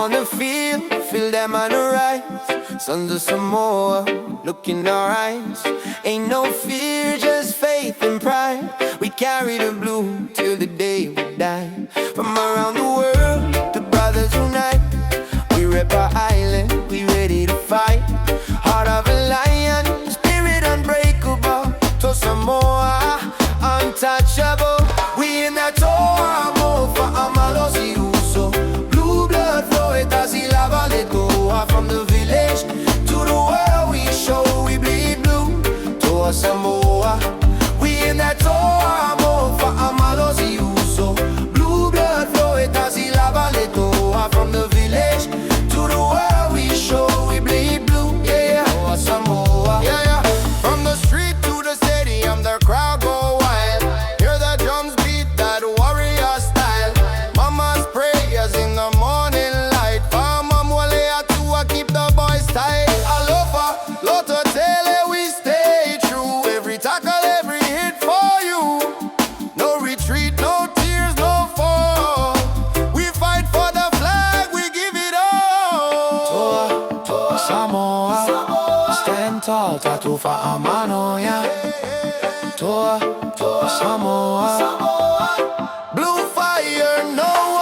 on the field, feel them on the rise. Sons of Samoa, look in our eyes. Ain't no fear, just faith and pride. We carry the blue till the day we die. From around the world, the brothers unite. We rep our island, we ready to fight. Heart of a lion, spirit unbreakable. Toa Samoa, untouchable. We in that Toa Samoa si uso. Blue blood flow etasi lava le Toa. From the village to the world we show we bleed blue. Toa Samoa, we in that Toa Samoa si uso. Blue blood flow etasi lava le Toa. From the village to the world we show we bleed blue. Yeah, Toa Samoa. Yeah. From the street to the stadium, the crowd go wild. Hear the drums beat that warrior style. Mama's prayers in the morning light. Farmer Mwalea to keep the boys tight. Alofa, Loto Tele, we stay true. Every tackle, every hit for you. No retreat, no tears, no fall. We fight for the flag, we give it all. Toa Samoa, stand tall, tatu fa amano ya. Toa Samoa, blue fire, no